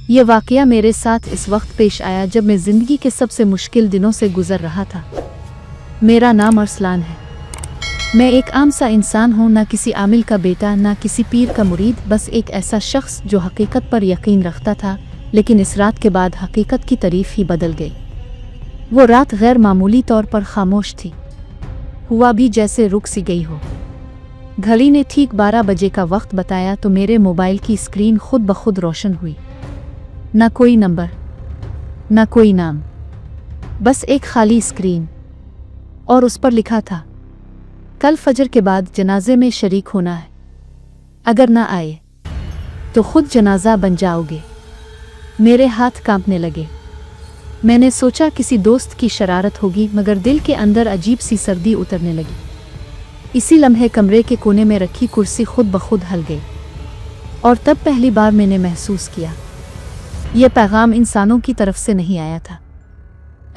ये वाकया मेरे साथ इस वक्त पेश आया जब मैं ज़िंदगी के सबसे मुश्किल दिनों से गुजर रहा था। मेरा नाम अरसलान है। मैं एक आम सा इंसान हूँ, ना किसी आमिल का बेटा, ना किसी पीर का मुरीद, बस एक ऐसा शख्स जो हकीकत पर यकीन रखता था। लेकिन इस रात के बाद हकीकत की तारीफ ही बदल गई। वो रात गैर मामूली तौर पर खामोश थी, हुआ भी जैसे रुक सी गई हो। घड़ी ने ठीक 12 बजे का वक्त बताया तो मेरे मोबाइल की स्क्रीन खुद ब खुद रोशन हुई। न कोई नंबर, न कोई नाम, बस एक खाली स्क्रीन, और उस पर लिखा था, कल फजर के बाद जनाजे में शरीक होना है। अगर ना आए तो खुद जनाजा बन जाओगे। मेरे हाथ कांपने लगे। मैंने सोचा किसी दोस्त की शरारत होगी, मगर दिल के अंदर अजीब सी सर्दी उतरने लगी। इसी लम्हे कमरे के कोने में रखी कुर्सी खुद ब खुद हल गई, और तब पहली बार मैंने महसूस किया यह पैगाम इंसानों की तरफ से नहीं आया था।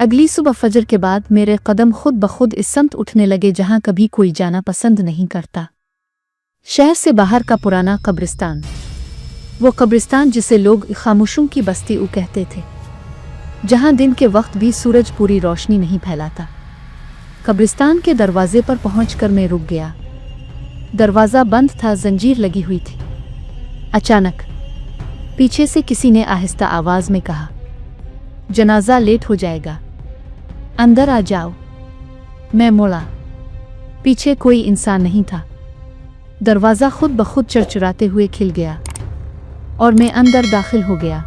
अगली सुबह फजर के बाद मेरे कदम खुद ब खुद इस समत उठने लगे जहां कभी कोई जाना पसंद नहीं करता। शहर से बाहर का पुराना कब्रिस्तान, वो कब्रिस्तान जिसे लोग खामोशों की बस्ती कहते थे, जहां दिन के वक्त भी सूरज पूरी रोशनी नहीं फैलाता। कब्रिस्तान के दरवाजे पर पहुंचकर मैं रुक गया। दरवाज़ा बंद था, जंजीर लगी हुई थी। अचानक पीछे से किसी ने आहिस्ता आवाज़ में कहा, जनाजा लेट हो जाएगा, अंदर आ जाओ। मैं मुड़ा। पीछे कोई इंसान नहीं था। दरवाज़ा खुद ब खुद चरचराते हुए खिल गया और मैं अंदर दाखिल हो गया,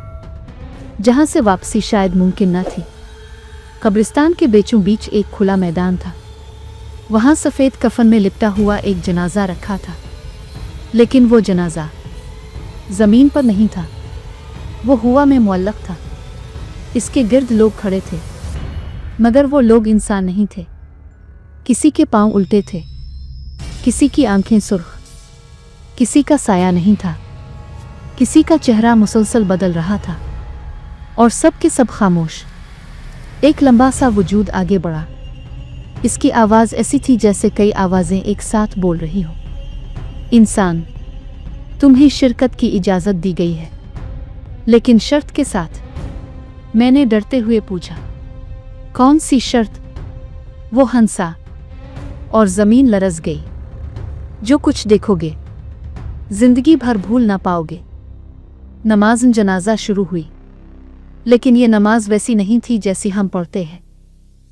जहां से वापसी शायद मुमकिन न थी। कब्रिस्तान के बीचों बीच एक खुला मैदान था। वहां सफ़ेद कफन में लिपटा हुआ एक जनाजा रखा था, लेकिन वो जनाजा ज़मीन पर नहीं था, वो हवा में मुअल्लक था। इसके गिर्द लोग खड़े थे, मगर वो लोग इंसान नहीं थे। किसी के पांव उल्टे थे, किसी की आंखें सुर्ख, किसी का साया नहीं था, किसी का चेहरा मुसलसल बदल रहा था, और सब के सब खामोश। एक लंबा सा वजूद आगे बढ़ा। इसकी आवाज़ ऐसी थी जैसे कई आवाज़ें एक साथ बोल रही हो। इंसान, तुम्हें शिरकत की इजाज़त दी गई है, लेकिन शर्त के साथ। मैंने डरते हुए पूछा, कौन सी शर्त? वो हंसा और ज़मीन लरज़ गई। जो कुछ देखोगे ज़िंदगी भर भूल ना पाओगे। नमाज जनाजा शुरू हुई, लेकिन ये नमाज वैसी नहीं थी जैसी हम पढ़ते हैं।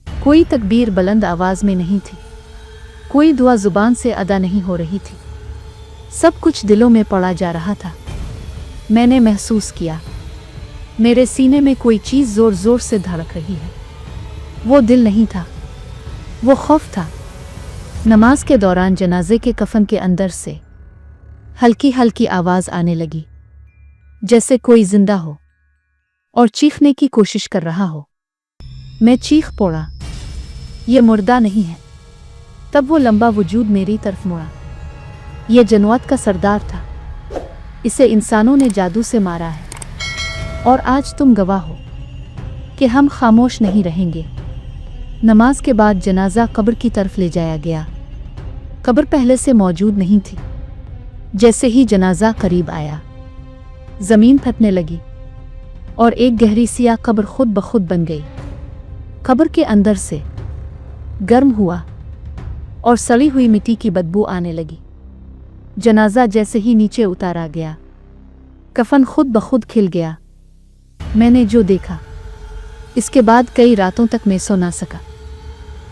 कोई तकबीर बुलंद आवाज़ में नहीं थी, कोई दुआ ज़ुबान से अदा नहीं हो रही थी। सब कुछ दिलों में पड़ा जा रहा था। मैंने महसूस किया मेरे सीने में कोई चीज़ ज़ोर ज़ोर से धड़क रही है। वो दिल नहीं था, वो खौफ था। नमाज के दौरान जनाजे के कफन के अंदर से हल्की हल्की आवाज़ आने लगी, जैसे कोई जिंदा हो और चीखने की कोशिश कर रहा हो। मैं चीख पड़ा, ये मुर्दा नहीं है। तब वो लंबा वजूद मेरी तरफ मुड़ा। ये जनवत का सरदार था। इसे इंसानों ने जादू से मारा है, और आज तुम गवाह हो कि हम खामोश नहीं रहेंगे। नमाज के बाद जनाजा कब्र की तरफ ले जाया गया। कब्र पहले से मौजूद नहीं थी। जैसे ही जनाजा करीब आया, ज़मीन फटने लगी और एक गहरी सियाह कब्र खुद ब खुद बन गई। कब्र के अंदर से गर्म हुआ और सड़ी हुई मिट्टी की बदबू आने लगी। जनाजा जैसे ही नीचे उतारा गया, कफन खुद ब खुद खिल गया। मैंने जो देखा, इसके बाद कई रातों तक मैं सो ना सका।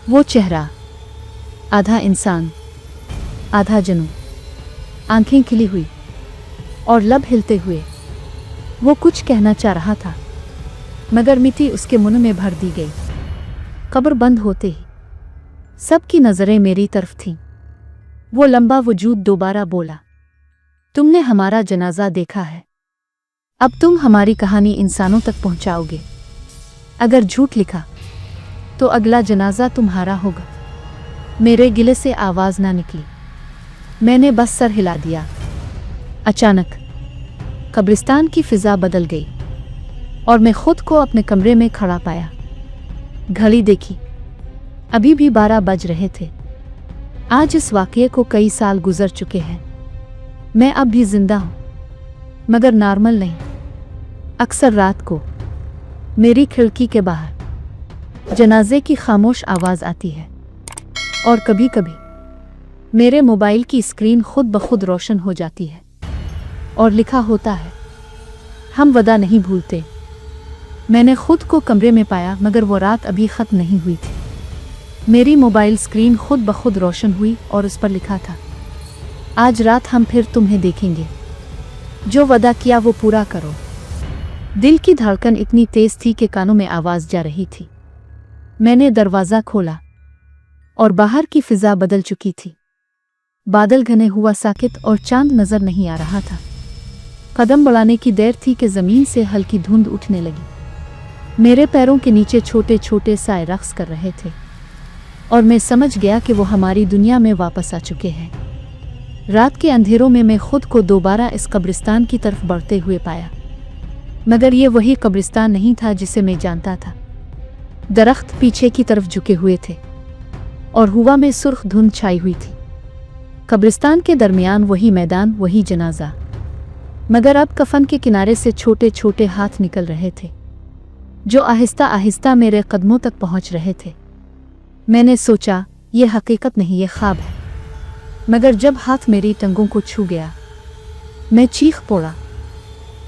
वो चेहरा, आधा इंसान आधा जनू, आंखें खिली हुई और लब हिलते हुए। वो कुछ कहना चाह रहा था, मगर मिट्टी उसके मुंह में भर दी गई। कब्र बंद होते ही सबकी नज़रें मेरी तरफ थीं। वो लंबा वजूद दोबारा बोला, तुमने हमारा जनाजा देखा है, अब तुम हमारी कहानी इंसानों तक पहुंचाओगे। अगर झूठ लिखा तो अगला जनाजा तुम्हारा होगा। मेरे गिले से आवाज़ ना निकली। मैंने बस सर हिला दिया। अचानक कब्रिस्तान की फ़िज़ा बदल गई और मैं खुद को अपने कमरे में खड़ा पाया। घड़ी देखी, अभी भी 12 बज रहे थे। आज इस वाक़ये को कई साल गुजर चुके हैं। मैं अब भी जिंदा हूँ, मगर नॉर्मल नहीं। अक्सर रात को मेरी खिड़की के बाहर जनाजे की खामोश आवाज़ आती है और कभी कभी मेरे मोबाइल की स्क्रीन खुद ब खुद रोशन हो जाती है और लिखा होता है, हम वदा नहीं भूलते। मैंने खुद को कमरे में पाया मगर वो रात अभी ख़त्म नहीं हुई थी। मेरी मोबाइल स्क्रीन खुद ब खुद रोशन हुई और उस पर लिखा था, आज रात हम फिर तुम्हें देखेंगे, जो वदा किया वो पूरा करो। दिल की धड़कन इतनी तेज थी कि कानों में आवाज़ जा रही थी। मैंने दरवाज़ा खोला और बाहर की फिज़ा बदल चुकी थी। बादल घने हुआ साकित और चांद नज़र नहीं आ रहा था। कदम बढ़ाने की देर थी कि ज़मीन से हल्की धुंध उठने लगी। मेरे पैरों के नीचे छोटे छोटे साए रक्स कर रहे थे और मैं समझ गया कि वो हमारी दुनिया में वापस आ चुके हैं। रात के अंधेरों में मैं खुद को दोबारा इस कब्रिस्तान की तरफ बढ़ते हुए पाया, मगर ये वही कब्रिस्तान नहीं था जिसे मैं जानता था। दरख्त पीछे की तरफ झुके हुए थे और हवा में सुर्ख धुंध छाई हुई थी। कब्रिस्तान के दरमियान वही मैदान, वही जनाजा, मगर अब कफन के किनारे से छोटे छोटे हाथ निकल रहे थे जो आहिस्ता आहिस्ता मेरे कदमों तक पहुंच रहे थे। मैंने सोचा, ये हकीकत नहीं, ये ख्वाब है। मगर जब हाथ मेरी टंगों को छू गया, मैं चीख पड़ा।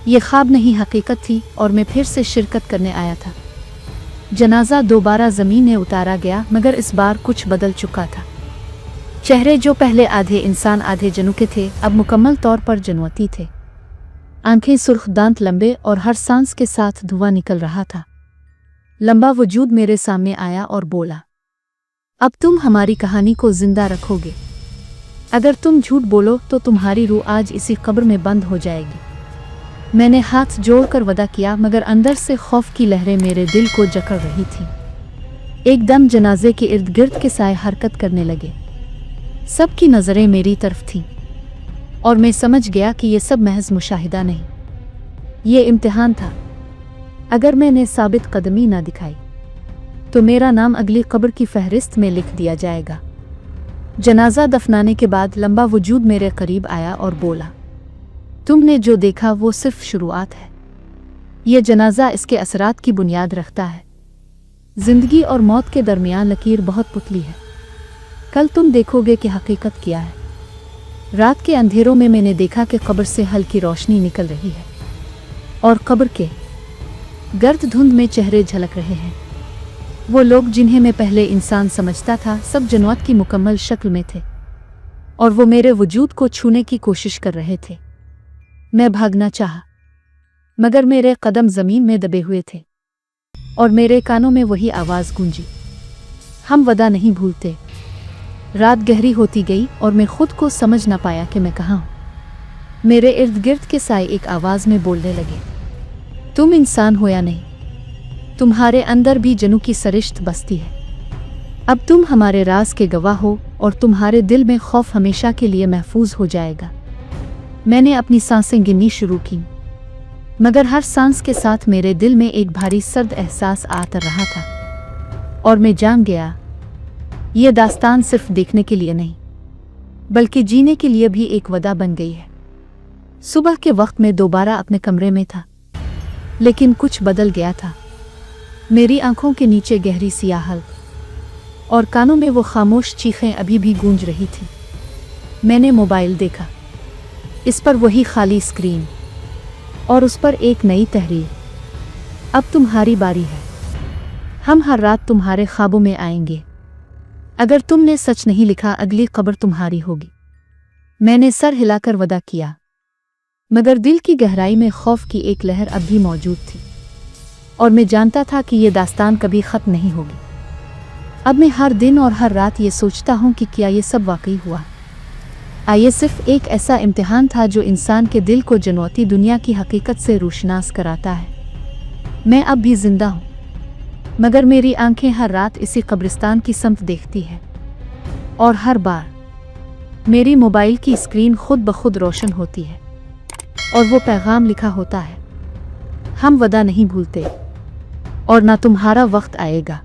ये ख्वाब नहीं, हकीकत थी और मैं फिर से शिरकत करने आया था। जनाजा दोबारा ज़मीन में उतारा गया, मगर इस बार कुछ बदल चुका था। चेहरे जो पहले आधे इंसान आधे जनू के थे, अब मुकम्मल तौर पर जनवती थे। आंखें सुर्ख, दांत लंबे और हर सांस के साथ धुआं निकल रहा था। लंबा वजूद मेरे सामने आया और बोला, अब तुम हमारी कहानी को जिंदा रखोगे। अगर तुम झूठ बोलो तो तुम्हारी रूह आज इसी कब्र में बंद हो जाएगी। मैंने हाथ जोड़कर वदा किया, मगर अंदर से खौफ की लहरें मेरे दिल को जकड़ रही थी। एकदम जनाजे के इर्द गिर्द के साए हरकत करने लगे। सबकी नज़रें मेरी तरफ थीं और मैं समझ गया कि ये सब महज मुशाहिदा नहीं, ये इम्तिहान था। अगर मैंने साबित कदमी ना दिखाई तो मेरा नाम अगली कब्र की फहरिस्त में लिख दिया जाएगा। जनाजा दफनाने के बाद लंबा वजूद मेरे करीब आया और बोला, तुमने जो देखा वो सिर्फ शुरुआत है। ये जनाजा इसके असरात की बुनियाद रखता है। जिंदगी और मौत के दरमियान लकीर बहुत पुतली है। कल तुम देखोगे कि हकीकत क्या है। रात के अंधेरों में मैंने देखा कि कब्र से हल्की रोशनी निकल रही है और कब्र के गर्द धुंध में चेहरे झलक रहे हैं। वो लोग जिन्हें मैं पहले इंसान समझता था, सब जनवत की मुकम्मल शक्ल में थे और वो मेरे वजूद को छूने की कोशिश कर रहे थे। मैं भागना चाहा, मगर मेरे कदम ज़मीन में दबे हुए थे और मेरे कानों में वही आवाज़ गूंजी, हम वदा नहीं भूलते। रात गहरी होती गई और मैं खुद को समझ ना पाया कि मैं कहाँ हूँ। मेरे इर्द गिर्द के साए एक आवाज़ में बोलने लगे, तुम इंसान हो या नहीं, तुम्हारे अंदर भी जनू की सरिश्त बसती है। अब तुम हमारे राज के गवाह हो और तुम्हारे दिल में खौफ हमेशा के लिए महफूज हो जाएगा। मैंने अपनी सांसें गिननी शुरू की, मगर हर सांस के साथ मेरे दिल में एक भारी सर्द एहसास आता रहा था और मैं जान गया, ये दास्तान सिर्फ देखने के लिए नहीं बल्कि जीने के लिए भी एक वदा बन गई है। सुबह के वक्त मैं दोबारा अपने कमरे में था, लेकिन कुछ बदल गया था। मेरी आंखों के नीचे गहरी सियाहत और कानों में वो खामोश चीखें अभी भी गूंज रही थी। मैंने मोबाइल देखा, इस पर वही खाली स्क्रीन और उस पर एक नई तहरीर, अब तुम्हारी बारी है, हम हर रात तुम्हारे ख्वाबों में आएंगे। अगर तुमने सच नहीं लिखा, अगली कब्र तुम्हारी होगी। मैंने सर हिलाकर वदा किया, मगर दिल की गहराई में खौफ की एक लहर अब भी मौजूद थी और मैं जानता था कि ये दास्तान कभी ख़त्म नहीं होगी। अब मैं हर दिन और हर रात ये सोचता हूँ कि क्या ये सब वाकई हुआ। ये सिर्फ एक ऐसा इम्तिहान था जो इंसान के दिल को जनौती दुनिया की हकीकत से रोशनास कराता है। मैं अब भी जिंदा हूँ, मगर मेरी आंखें हर रात इसी कब्रिस्तान की समत देखती है और हर बार मेरी मोबाइल की स्क्रीन खुद ब खुद रोशन होती है और वो पैगाम लिखा होता है, हम वदा नहीं भूलते और ना तुम्हारा वक्त आएगा।